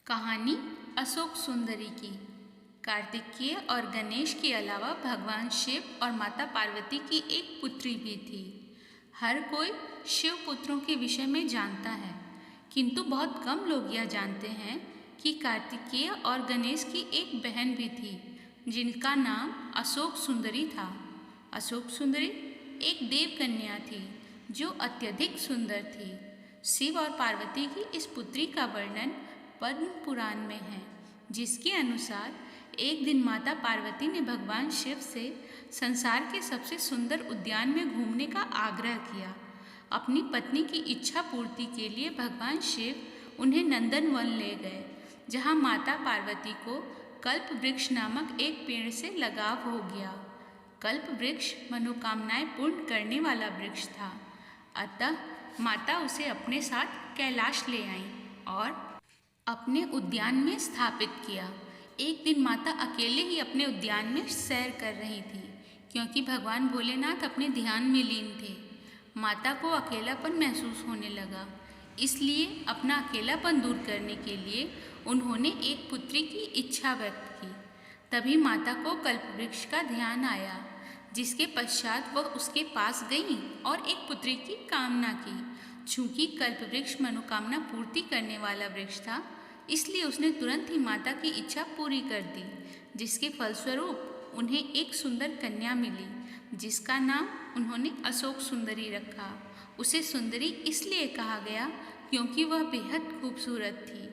कहानी अशोक सुंदरी की। कार्तिकेय और गणेश के अलावा भगवान शिव और माता पार्वती की एक पुत्री भी थी। हर कोई शिव पुत्रों के विषय में जानता है, किंतु बहुत कम लोग यह जानते हैं कि कार्तिकेय और गणेश की एक बहन भी थी जिनका नाम अशोक सुंदरी था। अशोक सुंदरी एक देव कन्या थी जो अत्यधिक सुंदर थी। शिव और पार्वती की इस पुत्री का वर्णन पद्म पुराण में है, जिसके अनुसार एक दिन माता पार्वती ने भगवान शिव से संसार के सबसे सुंदर उद्यान में घूमने का आग्रह किया। अपनी पत्नी की इच्छा पूर्ति के लिए भगवान शिव उन्हें नंदन वन ले गए, जहाँ माता पार्वती को कल्प वृक्ष नामक एक पेड़ से लगाव हो गया। कल्प वृक्ष मनोकामनाएं पूर्ण करने वाला वृक्ष था, अतः माता उसे अपने साथ कैलाश ले आईं और अपने उद्यान में स्थापित किया। एक दिन माता अकेले ही अपने उद्यान में सैर कर रही थी, क्योंकि भगवान भोलेनाथ अपने ध्यान में लीन थे। माता को अकेलापन महसूस होने लगा, इसलिए अपना अकेलापन दूर करने के लिए उन्होंने एक पुत्री की इच्छा व्यक्त की। तभी माता को कल्पवृक्ष का ध्यान आया, जिसके पश्चात वह उसके पास गई और एक पुत्री की कामना की। चूंकि कल्पवृक्ष मनोकामना पूर्ति करने वाला वृक्ष था, इसलिए उसने तुरंत ही माता की इच्छा पूरी कर दी, जिसके फलस्वरूप उन्हें एक सुंदर कन्या मिली, जिसका नाम उन्होंने अशोक सुंदरी रखा। उसे सुंदरी इसलिए कहा गया क्योंकि वह बेहद खूबसूरत थी।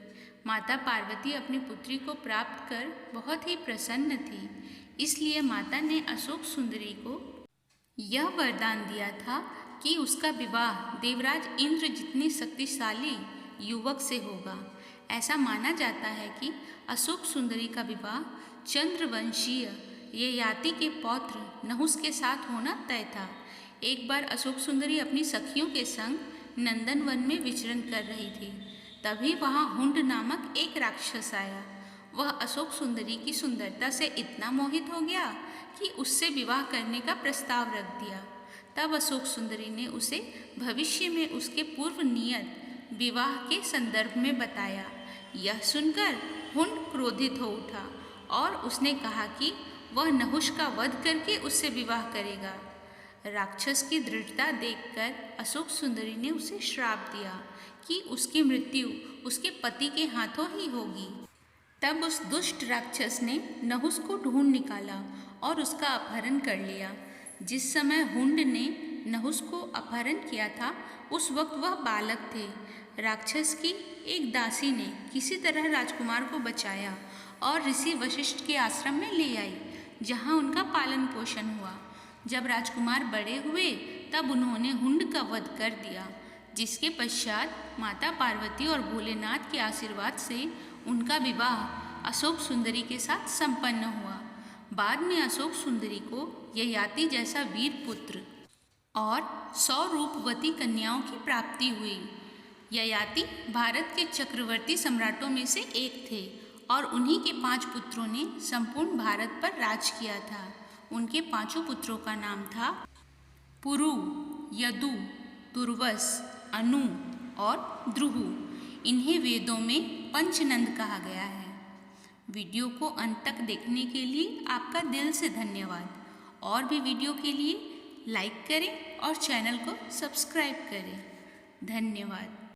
माता पार्वती अपनी पुत्री को प्राप्त कर बहुत ही प्रसन्न थी, इसलिए माता ने अशोक सुंदरी को यह वरदान दिया था कि उसका विवाह देवराज इंद्र जितने शक्तिशाली युवक से होगा। ऐसा माना जाता है कि अशोक सुंदरी का विवाह चंद्रवंशीय ययाति के पौत्र नहुस के साथ होना तय था। एक बार अशोक सुंदरी अपनी सखियों के संग नंदन वन में विचरण कर रही थी। तभी वहाँ हुंड नामक एक राक्षस आया। वह अशोक सुंदरी की सुंदरता से इतना मोहित हो गया कि उससे विवाह करने का प्रस्ताव रख दिया। तब अशोक सुंदरी ने उसे भविष्य में उसके पूर्व नियत विवाह के संदर्भ में बताया। यह सुनकर हुंड क्रोधित हो उठा और उसने कहा कि वह नहुष का वध करके उससे विवाह करेगा। राक्षस की दृढ़ता देखकर अशोक सुंदरी ने उसे श्राप दिया कि उसकी मृत्यु उसके पति के हाथों ही होगी। तब उस दुष्ट राक्षस ने नहुष को ढूंढ निकाला और उसका अपहरण कर लिया। जिस समय हुंड ने नहुष को अपहरण किया था, उस वक्त वह बालक थे। राक्षस की एक दासी ने किसी तरह राजकुमार को बचाया और ऋषि वशिष्ठ के आश्रम में ले आई, जहाँ उनका पालन पोषण हुआ। जब राजकुमार बड़े हुए, तब उन्होंने हुंड का वध कर दिया, जिसके पश्चात माता पार्वती और भोलेनाथ के आशीर्वाद से उनका विवाह अशोक सुंदरी के साथ संपन्न हुआ। बाद में अशोक सुंदरी को ययाति जैसा वीर पुत्र और 100 रूपवती कन्याओं की प्राप्ति हुई। ययाति भारत के चक्रवर्ती सम्राटों में से एक थे और उन्हीं के 5 पुत्रों ने संपूर्ण भारत पर राज किया था। उनके 5 पुत्रों का नाम था पुरु, यदु, तुर्वस, अनु और द्रुहु। इन्हें वेदों में पंचनंद कहा गया है। वीडियो को अंत तक देखने के लिए आपका दिल से धन्यवाद। और भी वीडियो के लिए लाइक करें और चैनल को सब्सक्राइब करें। धन्यवाद।